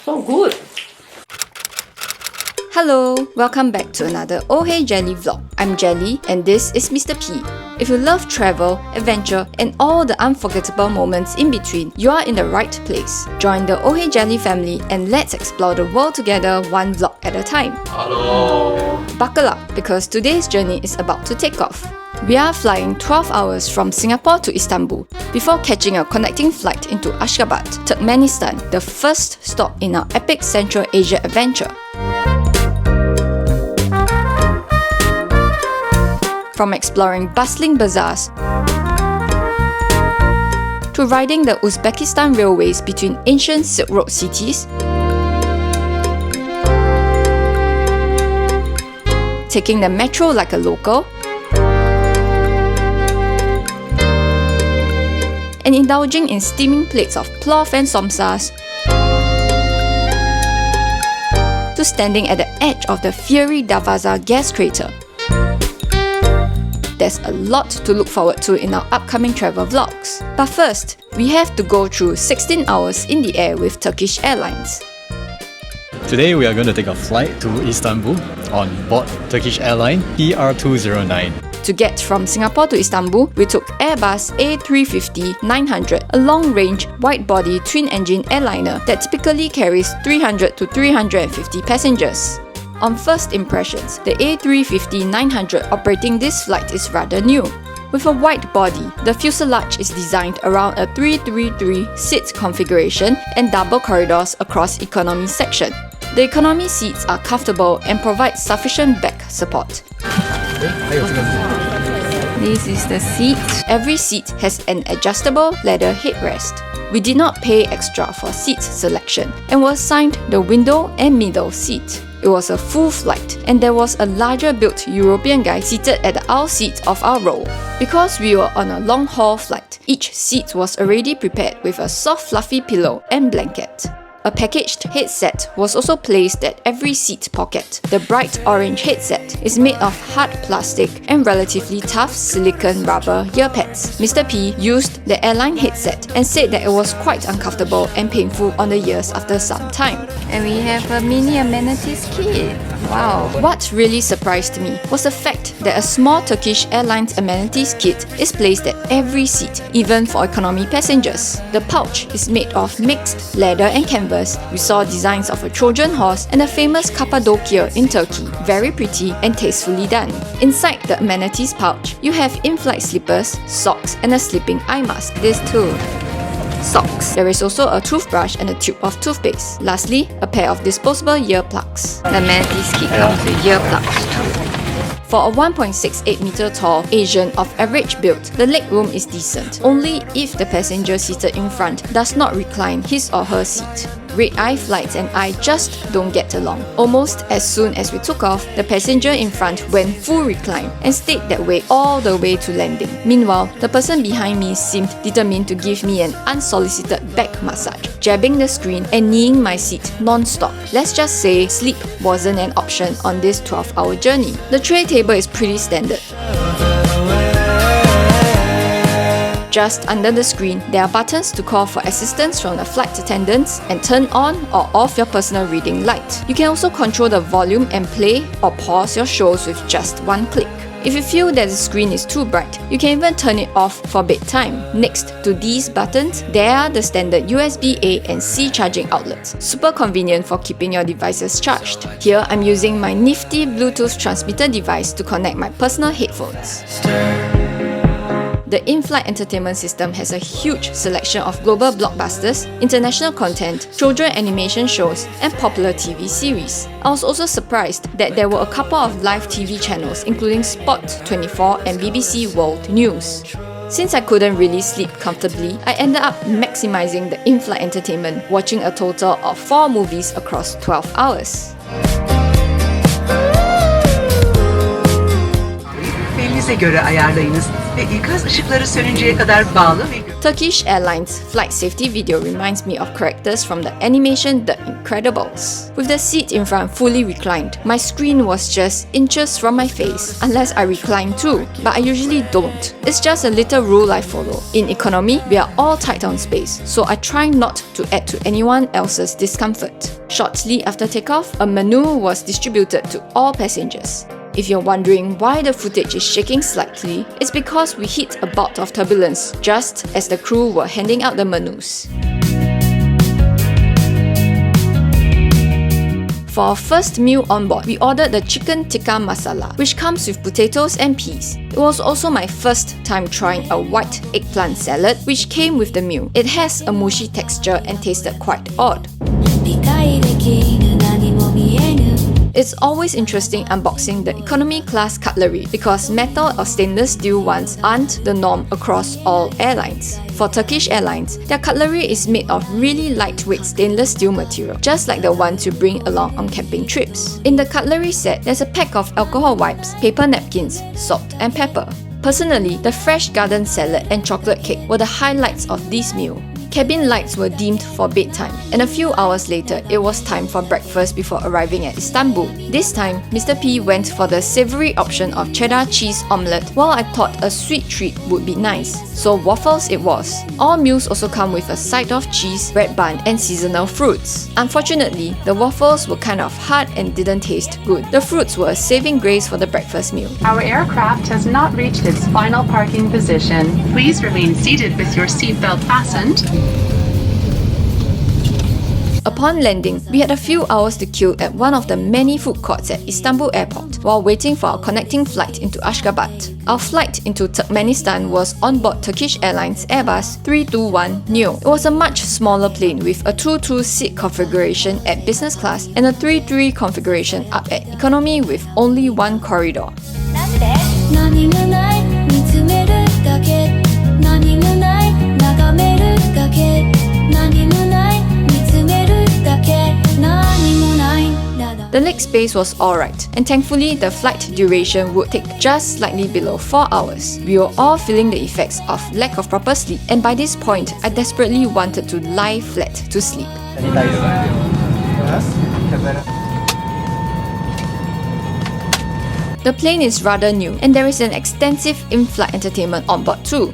So good. Hello, welcome back to another Oh Hey Jelly vlog. I'm Jelly and this is Mr. P. If you love travel, adventure and all the unforgettable moments in between, you are in the right place. Join the Oh Hey Jelly family and let's explore the world together one vlog at a time. Hello. Buckle up because today's journey is about to take off. We are flying 12 hours from Singapore to Istanbul before catching a connecting flight into Ashgabat, Turkmenistan, the first stop in our epic Central Asia adventure. From exploring bustling bazaars to riding the Uzbekistan railways between ancient Silk Road cities, taking the metro like a local, and indulging in steaming plates of plov and somsas, to standing at the edge of the fiery Darvaza gas crater. There's a lot to look forward to in our upcoming travel vlogs. But first, we have to go through 16 hours in the air with Turkish Airlines. Today we are going to take a flight to Istanbul on board Turkish Airlines PR209. To get from Singapore to Istanbul, we took Airbus A350-900, a long-range, wide-body twin-engine airliner that typically carries 300 to 350 passengers. On first impressions, the A350-900 operating this flight is rather new. With a wide body, the fuselage is designed around a 333 seat configuration and double corridors across economy section. The economy seats are comfortable and provide sufficient back support. This is the seat. Every seat has an adjustable leather headrest. We did not pay extra for seat selection and were assigned the window and middle seat. It was a full flight and there was a larger built European guy seated at the aisle seat of our row. Because we were on a long haul flight, each seat was already prepared with a soft fluffy pillow and blanket. A packaged headset was also placed at every seat pocket. The bright orange headset is made of hard plastic and relatively tough silicone rubber ear pads. Mr. P used the airline headset and said that it was quite uncomfortable and painful on the ears after some time. And we have a mini amenities kit. Wow! What really surprised me was the fact that a small Turkish Airlines amenities kit is placed at every seat, even for economy passengers. The pouch is made of mixed leather and canvas. We saw designs of a Trojan horse and a famous Cappadocia in Turkey. Very pretty and tastefully done. Inside the amenities pouch, you have in-flight slippers, socks, and a sleeping eye mask. This too. Socks. There is also a toothbrush and a tube of toothpaste. Lastly, a pair of disposable ear plugs. The amenities kit comes with ear plugs too. For a 1.68 meter tall Asian of average build, the legroom is decent, only if the passenger seated in front does not recline his or her seat. Red-eye flights and I just don't get along. Almost as soon as we took off, the passenger in front went full recline and stayed that way all the way to landing. Meanwhile, the person behind me seemed determined to give me an unsolicited back massage, jabbing the screen and kneeing my seat non-stop. Let's just say sleep wasn't an option on this 12-hour journey. The tray table is pretty standard. Just under the screen, there are buttons to call for assistance from the flight attendants and turn on or off your personal reading light. You can also control the volume and play or pause your shows with just one click. If you feel that the screen is too bright, you can even turn it off for bedtime. Next to these buttons, there are the standard USB-A and C charging outlets. Super convenient for keeping your devices charged. Here, I'm using my nifty Bluetooth transmitter device to connect my personal headphones. The in-flight entertainment system has a huge selection of global blockbusters, international content, children animation shows, and popular TV series. I was also surprised that there were a couple of live TV channels including Sport 24 and BBC World News. Since I couldn't really sleep comfortably, I ended up maximizing the in-flight entertainment, watching a total of 4 movies across 12 hours. Famous kendinize göre ayarlayınız ve ikaz ışıkları sönünceye kadar bağlı ve Turkish Airlines flight safety video reminds me of characters from the animation The Incredibles. With the seat in front fully reclined, my screen was just inches from my face, unless I recline too, but I usually don't. It's just a little rule I follow. In economy, we are all tight on space, so I try not to add to anyone else's discomfort. Shortly after takeoff, a menu was distributed to all passengers. If you're wondering why the footage is shaking slightly, it's because we hit a bout of turbulence just as the crew were handing out the menus. For our first meal on board, we ordered the chicken tikka masala, which comes with potatoes and peas. It was also my first time trying a white eggplant salad, which came with the meal. It has a mushy texture and tasted quite odd. It's always interesting unboxing the economy class cutlery because metal or stainless steel ones aren't the norm across all airlines. For Turkish Airlines, their cutlery is made of really lightweight stainless steel material, just like the ones you bring along on camping trips. In the cutlery set, there's a pack of alcohol wipes, paper napkins, salt and pepper. Personally, the fresh garden salad and chocolate cake were the highlights of this meal. Cabin lights were dimmed for bedtime, and a few hours later, it was time for breakfast before arriving at Istanbul. This time, Mr. P went for the savoury option of cheddar cheese omelette, while I thought a sweet treat would be nice. So waffles it was. All meals also come with a side of cheese, bread bun, and seasonal fruits. Unfortunately, the waffles were kind of hard and didn't taste good. The fruits were a saving grace for the breakfast meal. Our aircraft has not reached its final parking position. Please remain seated with your seatbelt fastened. Upon landing, we had a few hours to kill at one of the many food courts at Istanbul airport while waiting for our connecting flight into Ashgabat. Our flight into Turkmenistan was on board Turkish Airlines Airbus 321neo. It was a much smaller plane with a 2-2 seat configuration at business class and a 3-3 configuration up at economy with only one corridor. The leg space was alright, and thankfully the flight duration would take just slightly below 4 hours. We were all feeling the effects of lack of proper sleep, and by this point, I desperately wanted to lie flat to sleep. The plane is rather new, and there is an extensive in-flight entertainment on board too.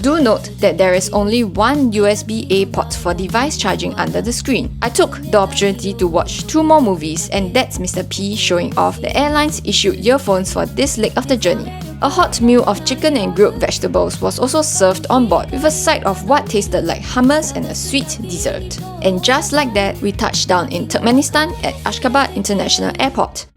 Do note that there is only one USB-A port for device charging under the screen. I took the opportunity to watch 2 more movies, and that's Mr. P showing off the airlines issued earphones for this leg of the journey. A hot meal of chicken and grilled vegetables was also served on board with a side of what tasted like hummus and a sweet dessert. And just like that, we touched down in Turkmenistan at Ashgabat International Airport.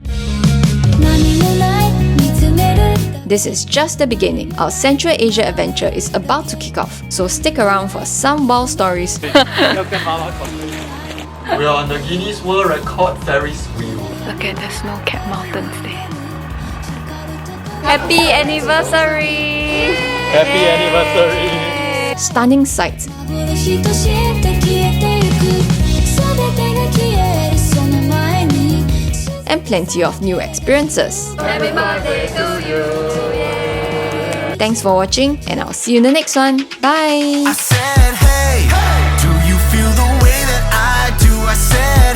This is just the beginning. Our Central Asia adventure is about to kick off, so stick around for some wild stories. We are on the Guinness World Record Ferris wheel. Look at the snow-capped mountains there. Happy anniversary! Happy anniversary! Stunning sights. And plenty of new experiences. Happy birthday to you. Thanks for watching, and I'll see you in the next one. Bye! I said, hey, do you feel the way that I do? I said,